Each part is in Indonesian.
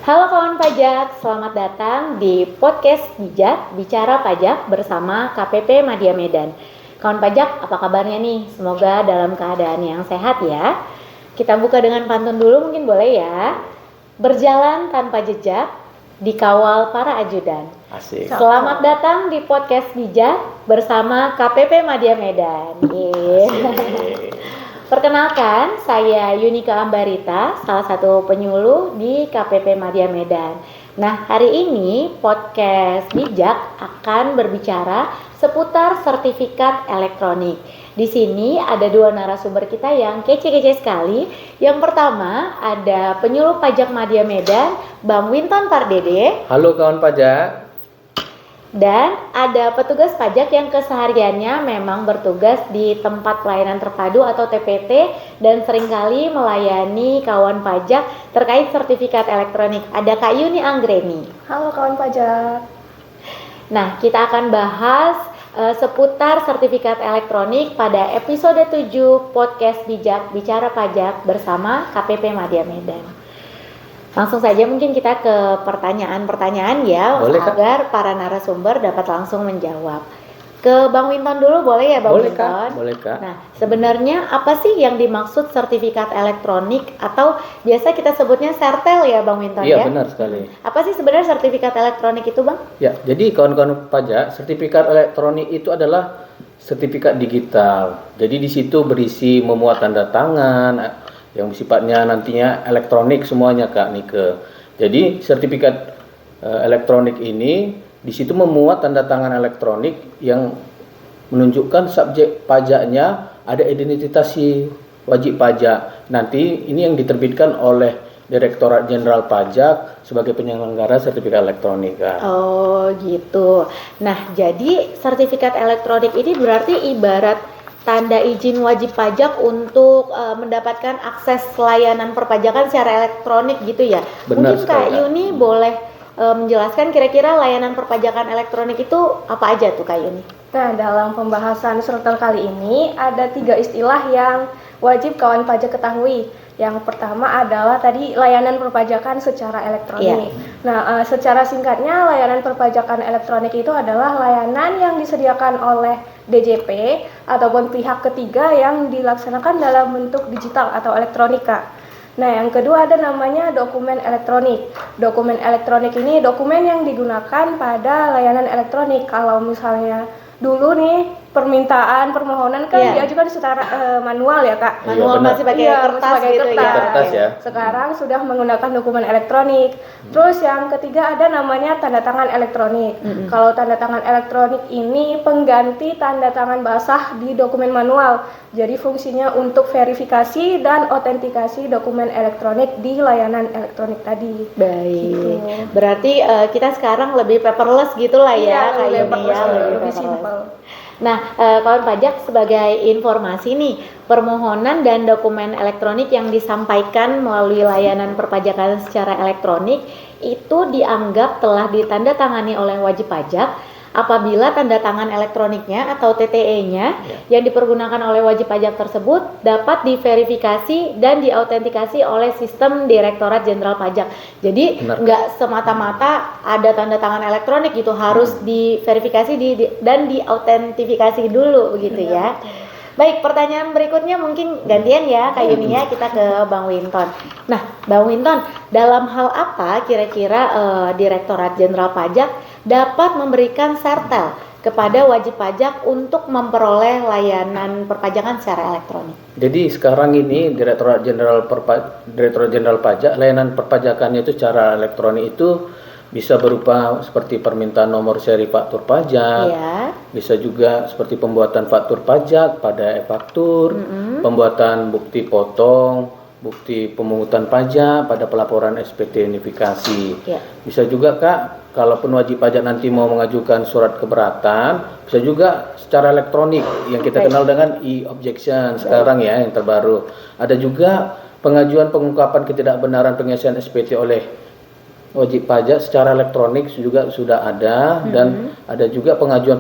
Halo kawan pajak, selamat datang di podcast Bijak Bicara Pajak bersama KPP Madya Medan. Kawan pajak, apa kabarnya nih? Semoga dalam keadaan yang sehat ya. Kita buka dengan pantun dulu mungkin boleh ya. Berjalan tanpa jejak, dikawal para ajudan. Asik. Selamat datang di podcast Bijak bersama KPP Madya Medan. Asik. Perkenalkan, saya Yunika Ambarita, salah satu penyuluh di KPP Madya Medan. Nah, hari ini podcast Bijak akan berbicara seputar sertifikat elektronik. Di sini ada dua narasumber kita yang kece-kece sekali. Yang pertama ada penyuluh pajak Madya Medan, Bang Winton Pardede. Halo kawan pajak. Dan ada petugas pajak yang kesehariannya memang bertugas di tempat pelayanan terpadu atau TPT dan seringkali melayani kawan pajak terkait sertifikat elektronik. Ada Kak Yuni Anggreni. Halo kawan pajak. Nah, kita akan bahas seputar sertifikat elektronik pada episode 7 podcast Bijak Bicara Pajak bersama KPP Madya Medan. Langsung saja mungkin kita ke pertanyaan-pertanyaan ya. Boleh, agar para narasumber dapat langsung menjawab. Ke Bang Winton dulu boleh ya Bang Winton? Boleh Kak. Nah, sebenarnya apa sih yang dimaksud sertifikat elektronik atau biasa kita sebutnya sertel ya Bang Winton ya? Iya benar sekali. Apa sih sebenarnya sertifikat elektronik itu Bang? Ya, jadi kawan-kawan pajak, sertifikat elektronik itu adalah sertifikat digital. Jadi di situ berisi memuat tanda tangan yang sifatnya nantinya elektronik semuanya Kak Nike. Jadi sertifikat elektronik ini di situ memuat tanda tangan elektronik yang menunjukkan subjek pajaknya ada identifikasi wajib pajak. Nanti ini yang diterbitkan oleh Direktorat Jenderal Pajak sebagai penyelenggara sertifikat elektronik Kak. Oh gitu. Nah jadi sertifikat elektronik ini berarti ibarat tanda izin wajib pajak untuk mendapatkan akses layanan perpajakan secara elektronik gitu ya. Benar Mungkin sekali, Kak Yuni boleh menjelaskan kira-kira layanan perpajakan elektronik itu apa aja tuh Kak Yuni? Nah, dalam pembahasan sertel kali ini ada 3 istilah yang wajib kawan pajak ketahui. Yang pertama adalah tadi layanan perpajakan secara elektronik. Nah, secara singkatnya layanan perpajakan elektronik itu adalah layanan yang disediakan oleh DJP ataupun pihak ketiga yang dilaksanakan dalam bentuk digital atau elektronik Kak. Nah, yang kedua ada namanya dokumen elektronik. Dokumen elektronik ini dokumen yang digunakan pada layanan elektronik. Kalau misalnya dulu nih permohonan kan diajukan secara manual ya Kak. Manual masih pakai kertas gitu ya. Kertas ya. Sekarang sudah menggunakan dokumen elektronik. Terus yang ketiga ada namanya tanda tangan elektronik. Kalau tanda tangan elektronik ini pengganti tanda tangan basah di dokumen manual. Jadi fungsinya untuk verifikasi dan autentikasi dokumen elektronik di layanan elektronik tadi. Baik. Gitu. Berarti kita sekarang lebih paperless gitulah ya Kak Yuni ya, lebih simple. Nah, kawan pajak sebagai informasi nih, permohonan dan dokumen elektronik yang disampaikan melalui layanan perpajakan secara elektronik itu dianggap telah ditandatangani oleh wajib pajak apabila tanda tangan elektroniknya atau TTE-nya yang dipergunakan oleh wajib pajak tersebut dapat diverifikasi dan diautentikasi oleh sistem Direktorat Jenderal Pajak. Jadi nggak semata-mata ada tanda tangan elektronik gitu, harus diverifikasi dan diautentifikasi dulu begitu ya. Baik, pertanyaan berikutnya mungkin gantian ya Kak Yuni ya, kita ke Bang Winton. Nah, Bang Winton, dalam hal apa kira-kira Direktorat Jenderal Pajak dapat memberikan sertel kepada wajib pajak untuk memperoleh layanan perpajakan secara elektronik? Jadi sekarang ini Direktorat Jenderal Pajak layanan perpajakannya itu secara elektronik itu bisa berupa seperti permintaan nomor seri faktur pajak, bisa juga seperti pembuatan faktur pajak pada e-faktur, pembuatan bukti potong, bukti pemungutan pajak pada pelaporan SPT unifikasi. Bisa juga Kak, kalaupun wajib pajak nanti mau mengajukan surat keberatan, bisa juga secara elektronik yang kita kenal dengan e-objection sekarang ya yang terbaru. Ada juga pengajuan pengungkapan ketidakbenaran pengisian SPT oleh wajib pajak secara elektronik juga sudah ada, dan ada juga pengajuan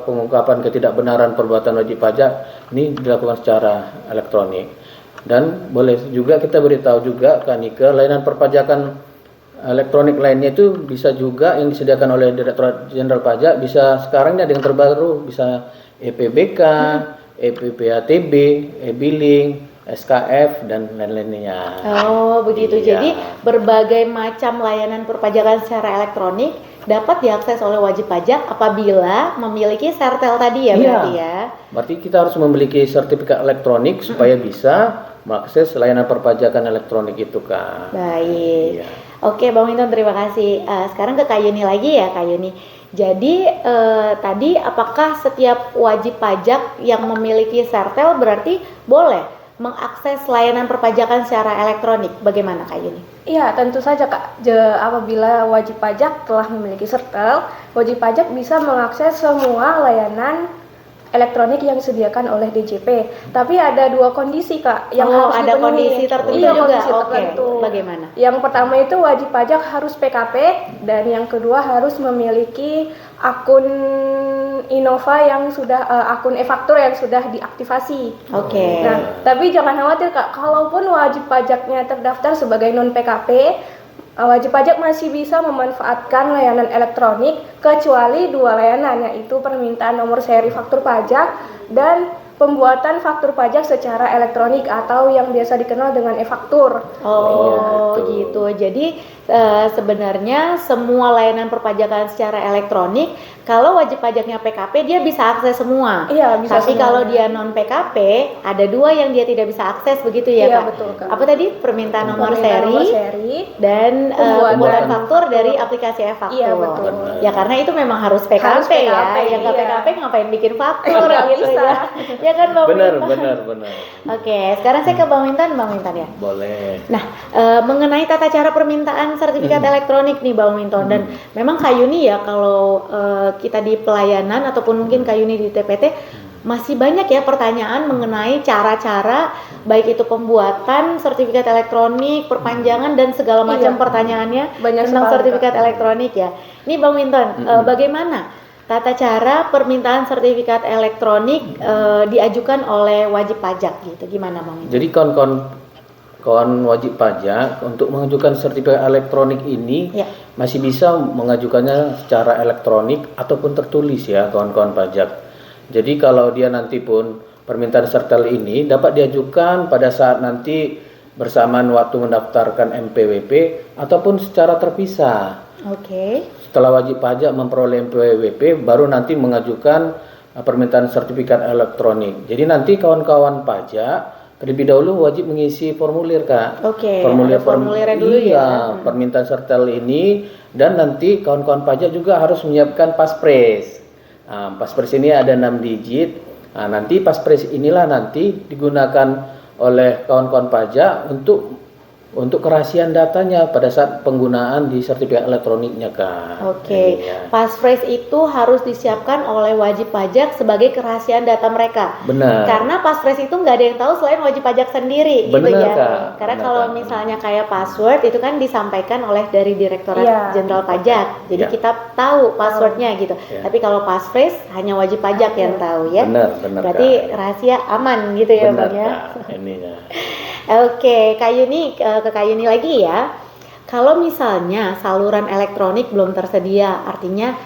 pengungkapan ketidakbenaran perbuatan wajib pajak ini dilakukan secara elektronik. Dan boleh juga kita beritahu juga Kak Nike, layanan perpajakan elektronik lainnya itu bisa juga yang disediakan oleh Direktorat Jenderal Pajak, bisa sekarang ini ada yang terbaru, bisa EPBK, EPPATB, e-billing, SKF dan lain-lainnya. Oh, begitu. Iya. Jadi berbagai macam layanan perpajakan secara elektronik dapat diakses oleh wajib pajak apabila memiliki sertel tadi ya, berarti ya. Berarti kita harus memiliki sertifikat elektronik supaya bisa mengakses layanan perpajakan elektronik itu, Kak. Baik. Iya. Oke, Bang Winton, terima kasih. Sekarang ke Kak Yuni lagi ya, Kak Yuni. Jadi tadi apakah setiap wajib pajak yang memiliki sertel berarti boleh mengakses layanan perpajakan secara elektronik? Bagaimana, Kak Yuni? Iya, tentu saja Kak. Apabila wajib pajak telah memiliki sertel, wajib pajak bisa mengakses semua layanan elektronik yang disediakan oleh DJP. Tapi ada dua kondisi Kak yang harus ada dipenuhi. kondisi tertentu Iya, juga. kondisi Oke. tertentu. Bagaimana? Yang pertama itu wajib pajak harus PKP, dan yang kedua harus memiliki akun Innova yang sudah akun e-faktur yang sudah diaktifasi. Oke. Nah, tapi jangan khawatir Kak, kalaupun wajib pajaknya terdaftar sebagai non PKP, wajib pajak masih bisa memanfaatkan layanan elektronik kecuali dua layanan, yaitu permintaan nomor seri faktur pajak dan pembuatan faktur pajak secara elektronik atau yang biasa dikenal dengan e-faktur. Oh, gitu. Jadi sebenarnya semua layanan perpajakan secara elektronik, kalau wajib pajaknya PKP dia bisa akses semua. Iya, bisa. Tapi kalau dia non PKP, ada dua yang dia tidak bisa akses, begitu ya, Iya, Kak? betul, Kak. Apa tadi? Permintaan nomor Nomor seri seri dan pembuatan faktur dari aplikasi e-faktur. Iya, betul. Ya karena itu memang harus PKP, Harus PKP, ya. Yang nggak iya. PKP ngapain bikin faktur Nggak gitu bisa. ya. Ya kan, Bang Benar. Winton? Oke, sekarang saya ke Bang Winton ya. Boleh. Nah, mengenai tata cara permintaan sertifikat elektronik nih Bang Winton, dan memang Kak Yuni ya, kalau kita di pelayanan ataupun mungkin Kak Yuni di TPT masih banyak ya pertanyaan mengenai cara-cara baik itu pembuatan sertifikat elektronik, perpanjangan dan segala macam pertanyaannya Banyak tentang sekali, sertifikat elektronik ya. Ini Bang Winton, bagaimana tata cara permintaan sertifikat elektronik diajukan oleh wajib pajak gitu? Gimana Bang Winton? Jadi kawan wajib pajak untuk mengajukan sertifikat elektronik ini masih bisa mengajukannya secara elektronik ataupun tertulis ya kawan-kawan pajak. Jadi kalau dia nanti pun permintaan sertel ini dapat diajukan pada saat nanti bersamaan waktu mendaftarkan MPWP ataupun secara terpisah. Oke. Setelah wajib pajak memperoleh MPWP baru nanti mengajukan permintaan sertifikat elektronik. Jadi nanti kawan-kawan pajak terlebih dahulu wajib mengisi formulir, Kak. Oke, ada formulirnya dulu ya. Permintaan sertel ini, dan nanti kawan-kawan pajak juga harus menyiapkan paspres. Paspres ini ada 6 digit. Nanti paspres inilah nanti digunakan oleh kawan-kawan pajak untuk kerahasiaan datanya pada saat penggunaan di sertifikat elektroniknya, Kak. Oke. Iya. Paspres itu harus disiapkan oleh wajib pajak sebagai kerahasiaan data mereka. Benar. Karena paspres itu nggak ada yang tahu selain wajib pajak sendiri, Benar, gitu ya. Kak. Karena Benar, kalau Kak. misalnya kayak password itu kan disampaikan oleh dari Direktorat Iya. Jenderal Pajak. Jadi Iya. kita tahu passwordnya gitu. Iya. Tapi kalau paspres hanya wajib pajak yang tahu ya. Benar, Berarti Kak. rahasia aman gitu ya, Benar, Bang ya. Kak. Ini ya. Oke, Kak Yuni, ke Kak Yuni lagi ya. Kalau misalnya saluran elektronik belum tersedia, artinya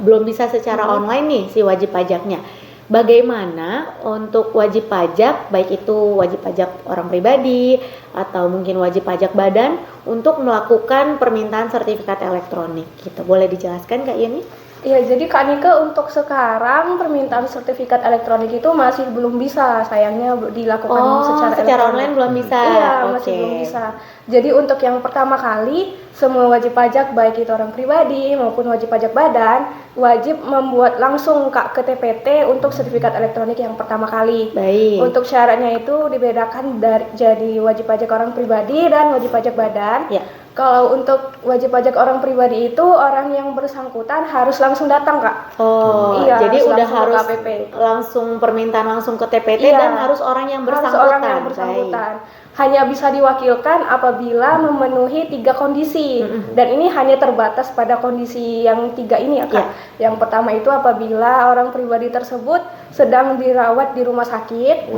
belum bisa secara online nih si wajib pajaknya. Bagaimana untuk wajib pajak, baik itu wajib pajak orang pribadi atau mungkin wajib pajak badan untuk melakukan permintaan sertifikat elektronik gitu. Boleh dijelaskan Kak Yuni? Iya, jadi Kak Nike untuk sekarang permintaan sertifikat elektronik itu masih belum bisa, sayangnya dilakukan secara elektronik. Online belum bisa. Iya, masih belum bisa. Jadi untuk yang pertama kali, semua wajib pajak baik itu orang pribadi maupun wajib pajak badan wajib membuat langsung Kak ke TPT untuk sertifikat elektronik yang pertama kali. Baik. Untuk syaratnya itu dibedakan dari jadi wajib pajak orang pribadi dan wajib pajak badan. Ya. Kalau untuk wajib pajak orang pribadi itu orang yang bersangkutan harus langsung datang Kak. Oh, Iya, jadi harus udah langsung ke harus KPP. langsung permintaan langsung ke TPT Iya. dan harus orang yang Harus bersangkutan. orang yang bersangkutan. Hanya bisa diwakilkan apabila memenuhi 3 kondisi. Dan ini hanya terbatas pada kondisi yang 3 ini ya Kak. Yang pertama itu apabila orang pribadi tersebut sedang dirawat di rumah sakit,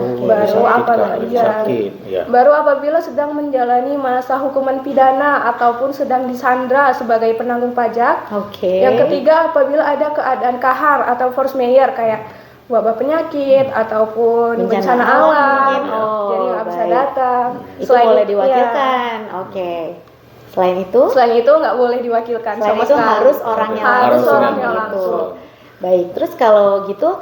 baru apabila sedang menjalani masa hukuman pidana ataupun sedang disandra sebagai penanggung pajak. Yang ketiga, apabila ada keadaan kahar atau force majeure kayak wabah penyakit ataupun bencana alam, jadi nggak bisa datang. Itu boleh diwakilkan. Selain itu nggak boleh diwakilkan. Selain itu harus orangnya langsung. Baik, terus kalau gitu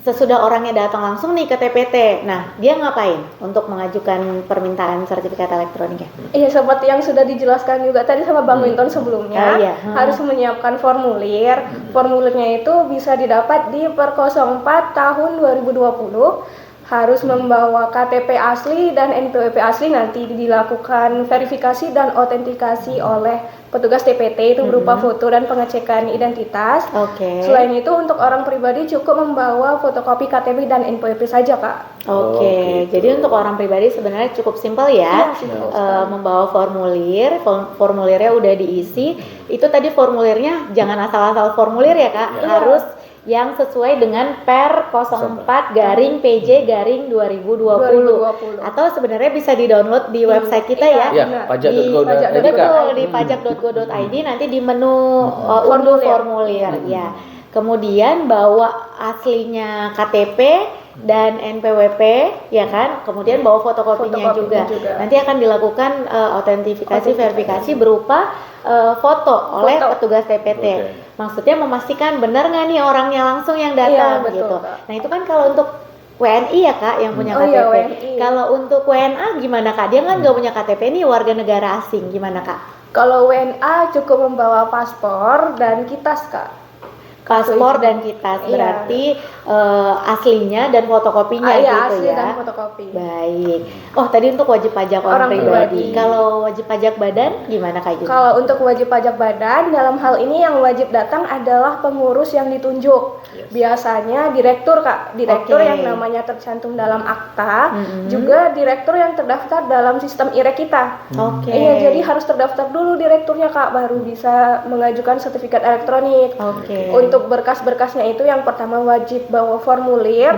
sesudah orangnya datang langsung nih ke TPT, nah dia ngapain untuk mengajukan permintaan sertifikat elektroniknya? Iya, seperti yang sudah dijelaskan juga tadi sama Bang Winton sebelumnya, harus menyiapkan formulir. Formulirnya itu bisa didapat di Per 04 tahun 2020. Harus membawa KTP asli dan NPWP asli, nanti dilakukan verifikasi dan autentikasi oleh petugas TPT itu berupa foto dan pengecekan identitas. Selain itu untuk orang pribadi cukup membawa fotokopi KTP dan NPWP saja, Kak. Jadi untuk orang pribadi sebenarnya cukup simpel ya, membawa formulir, formulirnya udah diisi. Itu tadi formulirnya jangan asal-asal formulir ya, Kak, harus yang sesuai dengan Per 04-PJ-2020. Atau sebenarnya bisa di-download di website kita pajak.go.id. Di pajak.go.id nanti di menu unduh formulir ya. Kemudian bawa aslinya KTP dan NPWP ya kan, kemudian bawa fotokopinya juga. Nanti akan dilakukan autentifikasi verifikasi berupa foto oleh petugas TPT. Maksudnya memastikan benar nggak nih orangnya langsung yang datang gitu. Nah itu kan kalau untuk WNI ya Kak yang punya KTP. Kalau untuk WNA gimana Kak? Dia kan nggak punya KTP nih, warga negara asing, gimana Kak? Kalau WNA cukup membawa paspor dan kitas, Kak. Paspor dan kitas berarti aslinya dan fotokopinya gitu asli ya. Dan fotokopi. Baik. Oh tadi untuk wajib pajak orang pribadi. Kalau wajib pajak badan gimana Kak? Kalau untuk wajib pajak badan dalam hal ini yang wajib datang adalah pengurus yang ditunjuk. Biasanya direktur, Kak. Direktur yang namanya tercantum dalam akta, juga direktur yang terdaftar dalam sistem IREK kita. Iya, jadi harus terdaftar dulu direkturnya, Kak, baru bisa mengajukan sertifikat elektronik. Untuk berkas-berkasnya itu yang pertama wajib bawa formulir,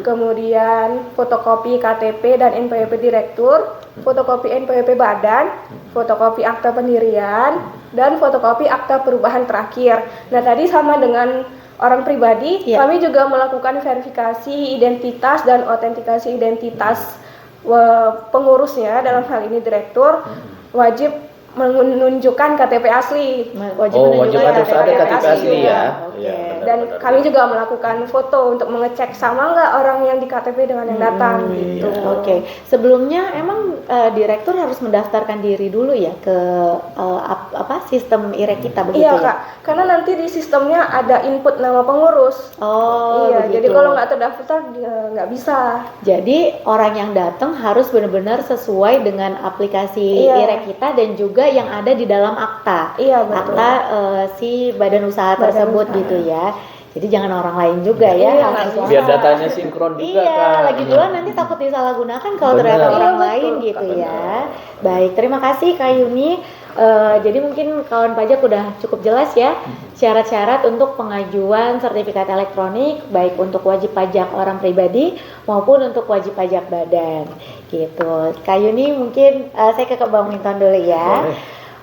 kemudian fotokopi KTP dan NPWP direktur, fotokopi NPWP badan, fotokopi akta pendirian, dan fotokopi akta perubahan terakhir. Nah tadi sama dengan orang pribadi, kami juga melakukan verifikasi identitas dan autentikasi identitas pengurusnya, dalam hal ini direktur, wajib menunjukkan KTP asli. Wajib harus ada KTP asli ya. Dan kami juga melakukan foto untuk mengecek sama nggak orang yang di KTP dengan yang datang gitu. Sebelumnya emang direktur harus mendaftarkan diri dulu ya ke sistem IREK kita begitu ya? Kak. Karena nanti di sistemnya ada input nama pengurus. Jadi kalau nggak terdaftar nggak bisa. Jadi orang yang datang harus benar-benar sesuai dengan aplikasi IREK kita dan juga yang ada di dalam akta. Akta si badan usaha tersebut gitu ya. Jadi jangan orang lain juga biar datanya sinkron juga kan. Lagi pula nanti takut disalahgunakan kalau ternyata orang lain gitu ya. Baik, terima kasih Kak Yuni. Jadi mungkin kawan pajak udah cukup jelas ya syarat-syarat untuk pengajuan sertifikat elektronik baik untuk wajib pajak orang pribadi maupun untuk wajib pajak badan gitu. Kak Yuni mungkin saya ke Bang Winton dulu ya.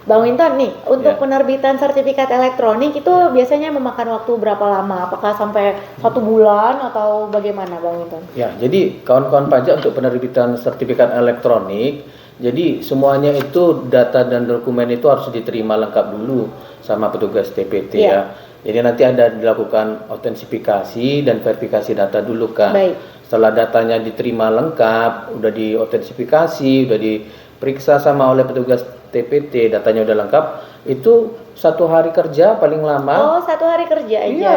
Bang Winton nih, untuk penerbitan sertifikat elektronik itu biasanya memakan waktu berapa lama? Apakah sampai 1 bulan atau bagaimana Bang Winton? Ya, jadi kawan-kawan pajak untuk penerbitan sertifikat elektronik, jadi semuanya itu data dan dokumen itu harus diterima lengkap dulu sama petugas TPT ya. Jadi nanti ada dilakukan autentifikasi dan verifikasi data dulu Kak. Setelah datanya diterima lengkap, udah diautentifikasi, udah diperiksa sama oleh petugas TPT, datanya udah lengkap, itu 1 hari kerja paling lama. 1 hari kerja aja.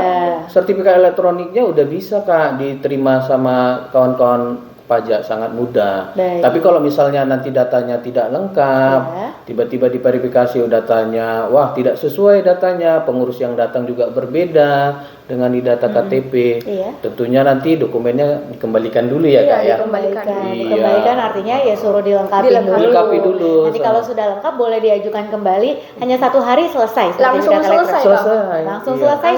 Sertifikat elektroniknya udah bisa Kak diterima sama kawan-kawan pajak, sangat mudah. Tapi kalau misalnya nanti datanya tidak lengkap, tiba-tiba diverifikasi datanya, wah tidak sesuai datanya, pengurus yang datang juga berbeda, dengan di data KTP. Iya. Tentunya nanti dokumennya dikembalikan dulu ya, Iya, Kak ya. dikembalikan. Iya. Dikembalikan artinya ya suruh dilengkapi dulu. Nanti kalau sudah lengkap boleh diajukan kembali. Hanya 1 hari selesai. Langsung sertifikat elektronik. selesai. Langsung Iya. selesai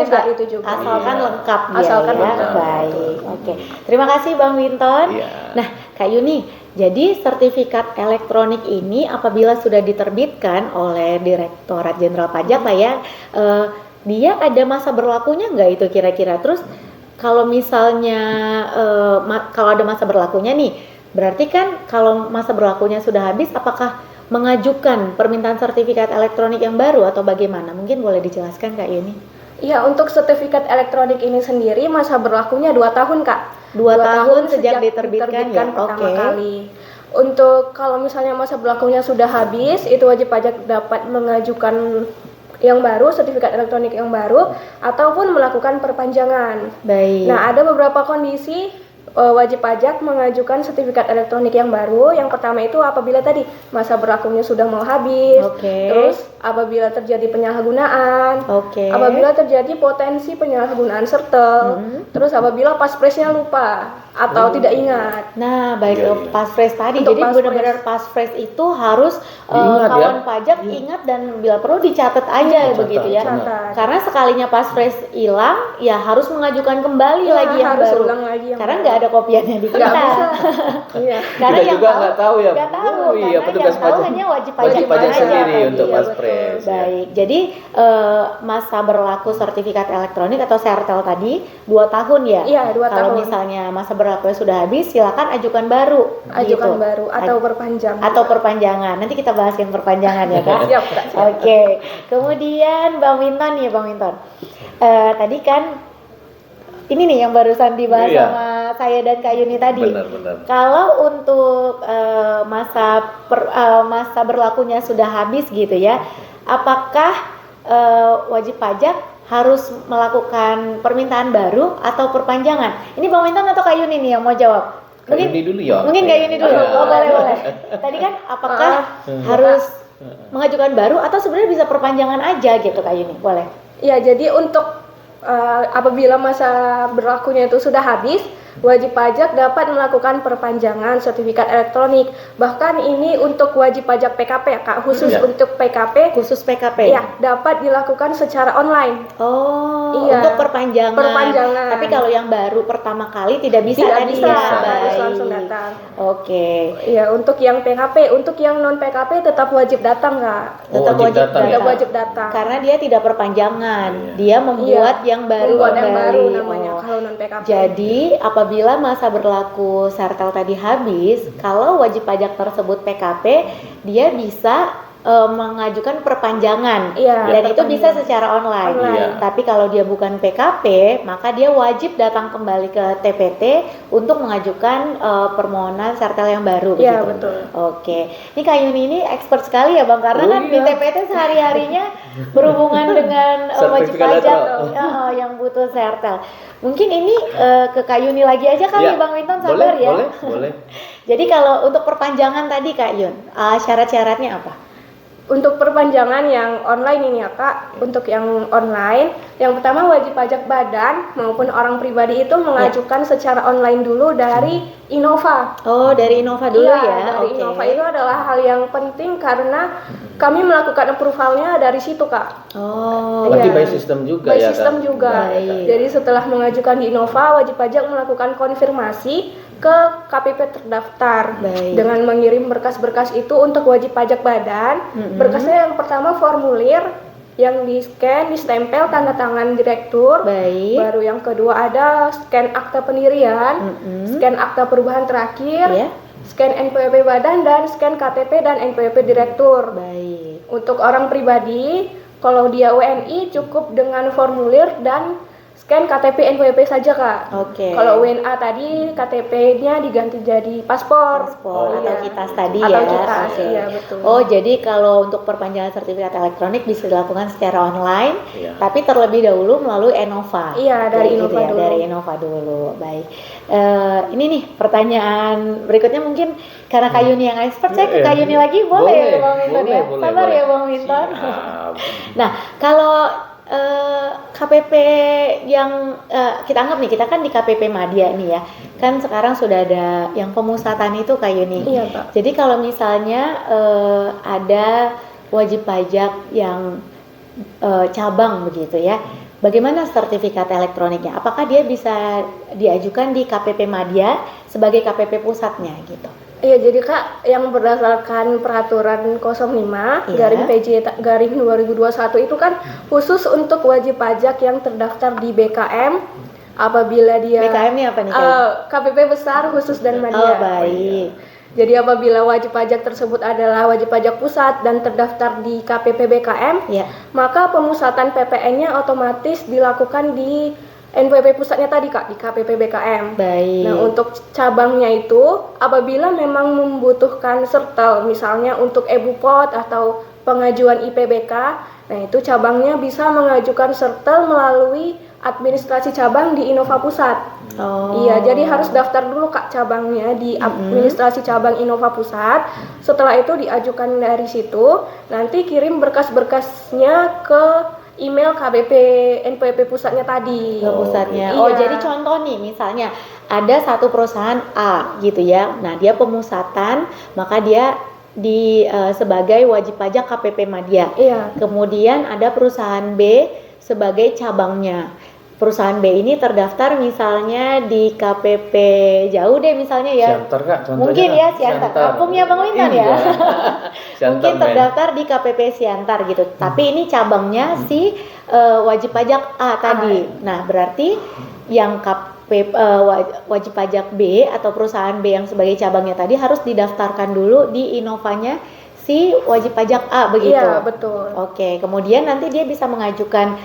saat itu juga. Asalkan Iya. lengkap dia, Asalkan ya. lengkap. Baik. Oke. Terima kasih Bang Winton. Iya. Nah, Kak Yuni, jadi sertifikat elektronik ini apabila sudah diterbitkan oleh Direktorat Jenderal Pajak lah ya, dia ada masa berlakunya nggak itu kira-kira? Terus kalau misalnya kalau ada masa berlakunya nih, berarti kan kalau masa berlakunya sudah habis, apakah mengajukan permintaan sertifikat elektronik yang baru atau bagaimana? Mungkin boleh dijelaskan Kak Yuni. Iya, untuk sertifikat elektronik ini sendiri masa berlakunya 2 tahun, Kak. 2 tahun sejak diterbitkan ya? Pertama kali. Untuk kalau misalnya masa berlakunya sudah habis, itu wajib pajak dapat mengajukan yang baru, sertifikat elektronik yang baru, ataupun melakukan perpanjangan. Baik. Nah, ada beberapa kondisi wajib pajak mengajukan sertifikat elektronik yang baru. Yang pertama itu apabila tadi masa berlakunya sudah mau habis, terus apabila terjadi penyalahgunaan, apabila terjadi potensi penyalahgunaan sertel, terus apabila paspresnya lupa atau tidak ingat. Nah, baik paspres tadi. Untuk jadi benar-benar paspres itu harus kawan pajak ingat dan bila perlu dicatat aja begitu ya. Karena sekalinya paspres hilang, ya harus mengajukan kembali lagi yang harus baru. ulang lagi yang karena baru. nggak ada kopiannya di kita. Nggak bisa. Iya. Karena kita juga nggak tahu ya. Nggak tahu. Iya, Karena petugas yang tahu pajak hanya wajib pajak aja sendiri tadi. untuk Iya, paspres. Baik, jadi masa berlaku sertifikat elektronik atau sertel tadi 2 tahun ya? Iya, 2 tahun. Kalau misalnya masa berlakunya sudah habis, silakan ajukan baru. Ajukan baru atau perpanjangan. Atau perpanjangan. Nanti kita bahas yang perpanjangan ya Kak. Siap, Kak. Oke. Kemudian Bang Winton nih, Bang Winton. Tadi kan ini nih yang barusan dibahas sama saya dan Kak Yuni tadi. Benar. Kalau untuk masa berlakunya sudah habis gitu ya, apakah wajib pajak harus melakukan permintaan baru atau perpanjangan? Ini Bang Winton atau Kak Yuni nih yang mau jawab? Kak Yuni dulu ya. Mungkin Kak Yuni dulu. Oh, boleh. Tadi kan apakah harus mengajukan baru atau sebenarnya bisa perpanjangan aja gitu Kak Yuni? Boleh. Ya, jadi untuk apabila masa berlakunya itu sudah habis, wajib pajak dapat melakukan perpanjangan sertifikat elektronik. Bahkan ini untuk wajib pajak PKP ya Kak, khusus untuk PKP. Khusus PKP? Ya, dapat dilakukan secara online. Oh, iya. Untuk perpanjangan. Tapi kalau yang baru pertama kali tidak bisa tadi ya? Harus langsung datang. Oke. Iya, untuk yang PKP, untuk yang non PKP tetap wajib datang Kak. Tetap wajib datang. Karena dia tidak perpanjangan, dia membuat yang baru. Membuat yang baru namanya kalau non PKP. Jadi apabila masa berlaku sertel tadi habis, kalau wajib pajak tersebut PKP, dia bisa mengajukan perpanjangan, dan itu bisa secara online. Tapi kalau dia bukan PKP, maka dia wajib datang kembali ke TPT untuk mengajukan permohonan sertel yang baru. Iya, gitu. betul. Oke, ini Kak Yuni ini expert sekali ya Bang, karena kan di TPT sehari-harinya berhubungan dengan wajib pajak yang butuh sertel. Mungkin ini ke Kak Yuni lagi aja kali Bang Winton, sabar ya. Boleh. Jadi kalau untuk perpanjangan tadi Kak Yun, syarat-syaratnya apa? Untuk perpanjangan yang online ini ya Kak, untuk yang online, yang pertama wajib pajak badan maupun orang pribadi itu mengajukan secara online dulu dari Innova. Oh, dari Innova dulu ya? Dari Innova itu adalah hal yang penting karena kami melakukan approvalnya dari situ Kak. Oh, berarti by system juga by ya system Kak? juga. Jadi setelah mengajukan di Innova, wajib pajak melakukan konfirmasi ke KPP terdaftar dengan mengirim berkas-berkas itu untuk wajib pajak badan. Berkasnya yang pertama formulir yang di-scan, distempel tanda tangan direktur. Baru yang kedua ada scan akta pendirian, scan akta perubahan terakhir, scan NPWP badan dan scan KTP dan NPWP direktur. Untuk orang pribadi, kalau dia WNI cukup dengan formulir dan scan KTP NPWP saja Kak. Kalau WNA tadi KTP-nya diganti jadi paspor atau kitas tadi atau ya. Kitas, iya betul. Oh, jadi kalau untuk perpanjangan sertifikat elektronik bisa dilakukan secara online, tapi terlebih dahulu melalui Innova. Iya, dari Innova dulu. Dari Innova dulu. Baik. Ini nih pertanyaan berikutnya mungkin karena Kak Yuni yang expert, saya ke Kak Yuni lagi boleh ya Bang Winton ya? Sabar ya Bang Winton. Nah, kalau KPP yang kita anggap nih, kita kan di KPP Madya nih ya, kan sekarang sudah ada yang pemusatan itu Kak Yuni. Iya, Pak. Jadi kalau misalnya ada wajib pajak yang cabang begitu ya, bagaimana sertifikat elektroniknya? Apakah dia bisa diajukan di KPP Madya sebagai KPP pusatnya gitu? Iya, jadi Kak, yang berdasarkan peraturan 05 garing PJ garing 2021 itu kan khusus untuk wajib pajak yang terdaftar di BKM apabila dia BKM ini apa nih? KPP besar khusus dan Madya. Oh, baik. Jadi apabila wajib pajak tersebut adalah wajib pajak pusat dan terdaftar di KPP BKM, maka pemusatan PPN-nya otomatis dilakukan di NPWP pusatnya tadi Kak, di KPP BKM. Baik. Nah, untuk cabangnya itu apabila memang membutuhkan sertel, misalnya untuk EBUPOT atau pengajuan IPBK, nah itu cabangnya bisa mengajukan sertel melalui administrasi cabang di Innova Pusat. Oh. Iya, jadi harus daftar dulu Kak cabangnya di administrasi cabang Innova Pusat. Setelah itu diajukan dari situ, nanti kirim berkas-berkasnya ke email KBP NPWP pusatnya tadi. Pusatnya. Iya. Oh, jadi contoh nih, misalnya ada satu perusahaan A gitu ya. Nah, dia pemusatan, maka dia sebagai wajib pajak KPP Madya. Iya. Kemudian ada perusahaan B sebagai cabangnya. Perusahaan B ini terdaftar misalnya di KPP jauh deh misalnya ya. Siantar Kak, contohnya. Mungkin ya Siantar. Kampungnya Bang Wintan ya. Mungkin terdaftar di KPP Siantar gitu. Tapi ini cabangnya si wajib pajak A tadi. Nah, berarti yang wajib pajak B atau perusahaan B yang sebagai cabangnya tadi harus didaftarkan dulu di Innovanya si wajib pajak A begitu. Iya, betul. Oke, kemudian nanti dia bisa mengajukan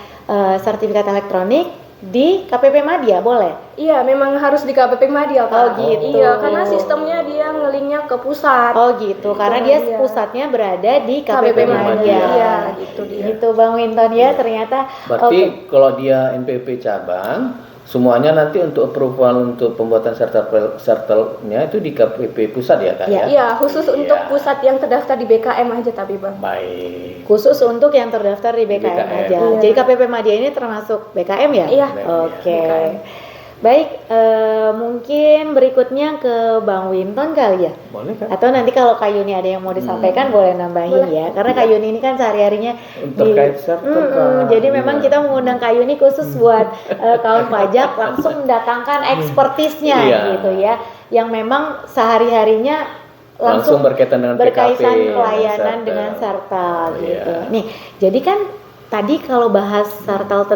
sertifikat elektronik di KPP Madya, boleh? Iya, memang harus di KPP Madya, Kak. Oh, gitu. Iya, karena sistemnya dia ngelinknya ke pusat. Oh gitu, karena dia pusatnya berada di KPP Madya. Iya, gitu dia. Gitu Bang Winton ya, ternyata. Berarti kalau dia NPWP cabang, semuanya nanti untuk approval untuk pembuatan sertelnya itu di KPP pusat ya Kak? Iya, khusus untuk pusat yang terdaftar di BKM aja tapi Bang. Baik. Khusus untuk yang terdaftar di BKM aja. Iya. Jadi KPP Madya ini termasuk BKM ya? Iya. Oke. Baik, mungkin berikutnya ke Bang Winton kali ya? Boleh Kak. Atau nanti kalau Kak Yuni ada yang mau disampaikan boleh nambahin ya. Karena Kak Yuni ini kan sehari-harinya terkait sertel Kak. Jadi memang kita mengundang Kak Yuni khusus buat kawan pajak langsung mendatangkan ekspertisnya gitu ya. Yang memang sehari-harinya langsung berkaitan dengan PKP, pelayanan dengan sertel gitu. Nih, jadi kan tadi kalau bahas sertel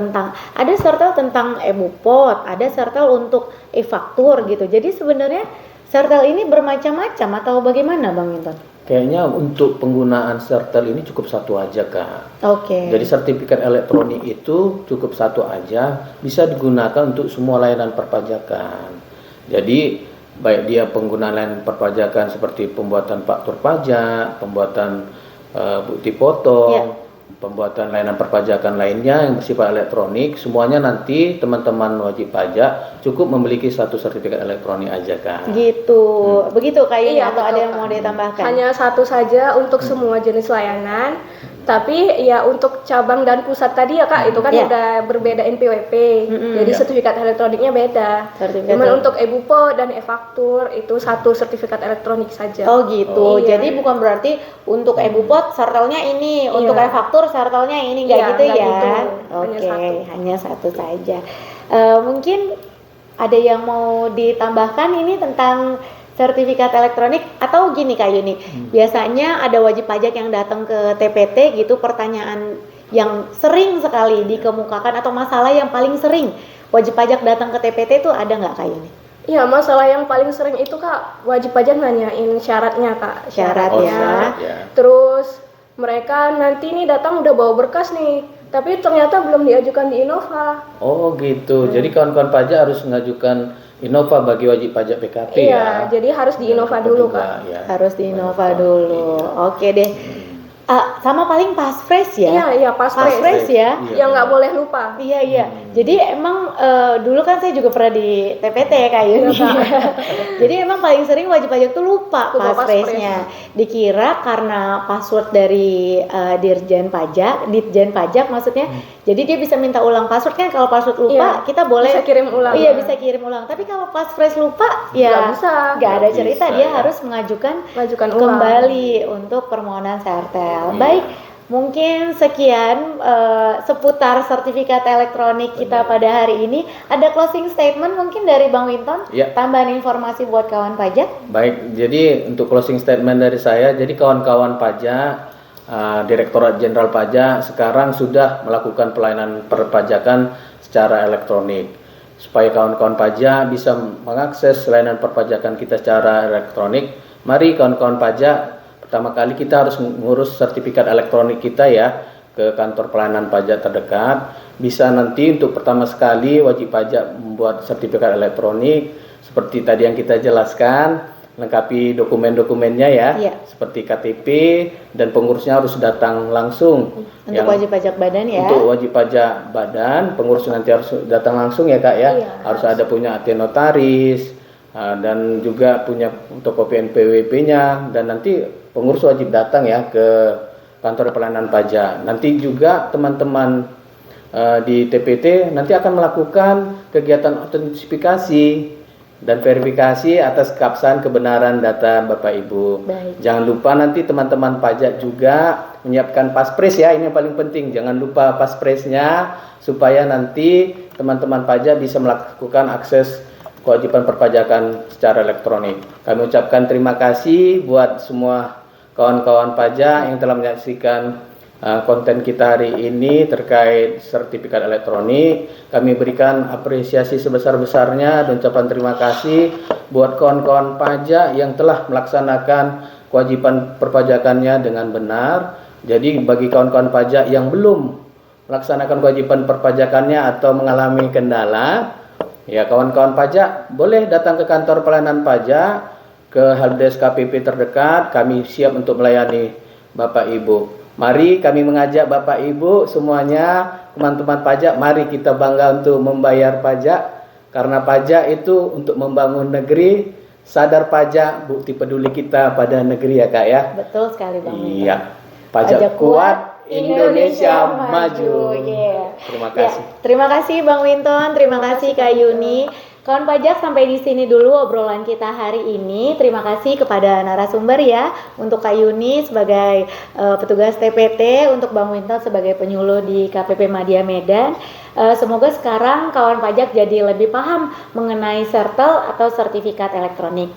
ada sertel tentang EBUPOT, ada sertel untuk e-faktur gitu. Jadi sebenarnya sertel ini bermacam-macam atau bagaimana Bang Winton? Kayaknya untuk penggunaan sertel ini cukup satu aja Kak. Oke. Jadi sertifikat elektronik itu cukup satu aja, bisa digunakan untuk semua layanan perpajakan. Jadi baik dia penggunaan layanan perpajakan seperti pembuatan faktur pajak, pembuatan bukti potong, pembuatan layanan perpajakan lainnya yang bersifat elektronik, semuanya nanti teman-teman wajib pajak cukup memiliki satu sertifikat elektronik aja kan. Gitu, begitu kayaknya atau betul, ada yang mau ditambahkan? Hanya satu saja untuk semua jenis layanan. Tapi ya untuk cabang dan pusat tadi ya Kak, itu kan udah berbeda NPWP. Jadi sertifikat elektroniknya beda. Cuman untuk EBUPO dan e-faktur itu satu sertifikat elektronik saja. Oh gitu. Jadi bukan berarti untuk EBUPOT sertelnya ini, untuk e-faktur sertelnya ini enggak gitu ya. Gitu. Oke, hanya satu saja. Mungkin ada yang mau ditambahkan ini tentang sertifikat elektronik atau gini Kak Yuni, biasanya ada wajib pajak yang datang ke TPT gitu, pertanyaan yang sering sekali dikemukakan atau masalah yang paling sering wajib pajak datang ke TPT itu ada nggak Kak Yuni? Iya, masalah yang paling sering itu Kak, wajib pajak nanyain syaratnya Kak. Syaratnya. Terus mereka nanti nih datang udah bawa berkas nih, tapi ternyata belum diajukan di Innova. Oh gitu, jadi kawan-kawan pajak harus mengajukan Innova bagi wajib pajak PKP ya. Jadi harus di Innova dulu Kak. Ya. Harus di Innova dulu. Oke deh. Sama paling Pasfresh ya. Iya, Pasfresh ya. Yang nggak boleh lupa. Iya. Jadi emang dulu kan saya juga pernah di TPT ya Kak Yuni. Jadi emang paling sering wajib pajak tuh lupa Pasfresh-nya. Dikira karena password dari Ditjen Pajak maksudnya. Jadi dia bisa minta ulang password kan, kalau password lupa kita boleh bisa kirim ulang. Iya, bisa kirim ulang. Tapi kalau Pasfresh lupa ya nggak ada cerita, dia harus mengajukan kembali untuk permohonan Sertel. Baik, mungkin sekian seputar sertifikat elektronik kita pada hari ini. Ada closing statement mungkin dari Bang Winton? Tambahan informasi buat kawan pajak? Baik, jadi untuk closing statement dari saya, jadi kawan-kawan pajak, Direktorat Jenderal Pajak sekarang sudah melakukan pelayanan perpajakan secara elektronik. Supaya kawan-kawan pajak bisa mengakses layanan perpajakan kita secara elektronik, mari kawan-kawan pajak, pertama kali kita harus mengurus sertifikat elektronik kita ya ke kantor pelayanan pajak terdekat. Bisa nanti untuk pertama sekali wajib pajak membuat sertifikat elektronik seperti tadi yang kita jelaskan, lengkapi dokumen-dokumennya ya, seperti KTP, dan pengurusnya harus datang langsung. Untuk wajib pajak badan ya. Untuk wajib pajak badan, pengurus nanti harus datang langsung ya Kak ya. Harus ada punya akte notaris, dan juga punya fotokopi NPWP-nya, dan nanti pengurus wajib datang ya ke kantor pelayanan pajak. Nanti juga teman-teman di TPT nanti akan melakukan kegiatan autentifikasi dan verifikasi atas keabsahan kebenaran data Bapak Ibu. Jangan lupa nanti teman-teman pajak juga menyiapkan Pasfresh ya, ini yang paling penting. Jangan lupa Pasfresh-nya supaya nanti teman-teman pajak bisa melakukan akses kewajiban perpajakan secara elektronik. Kami ucapkan terima kasih buat semua kawan-kawan pajak yang telah menyaksikan konten kita hari ini terkait sertifikat elektronik. Kami berikan apresiasi sebesar-besarnya dan ucapan terima kasih buat kawan-kawan pajak yang telah melaksanakan kewajiban perpajakannya dengan benar. Jadi bagi kawan-kawan pajak yang belum melaksanakan kewajiban perpajakannya atau mengalami kendala, ya kawan-kawan pajak boleh datang ke kantor pelayanan pajak, ke helpdesk KPP terdekat. Kami siap untuk melayani Bapak Ibu. Mari kami mengajak Bapak Ibu semuanya, teman-teman pajak, mari kita bangga untuk membayar pajak, karena pajak itu untuk membangun negeri. Sadar pajak, bukti peduli kita pada negeri ya Kak ya. Betul sekali Bang. Iya, pajak kuat, Indonesia maju. Terima kasih. Terima kasih Bang Winton, terima kasih Kak Yuni. Kawan pajak, sampai di sini dulu obrolan kita hari ini. Terima kasih kepada narasumber ya, untuk Kak Yuni sebagai petugas TPT, untuk Bang Winton sebagai penyuluh di KPP Madya Medan. Semoga sekarang kawan pajak jadi lebih paham mengenai Sertel atau sertifikat elektronik.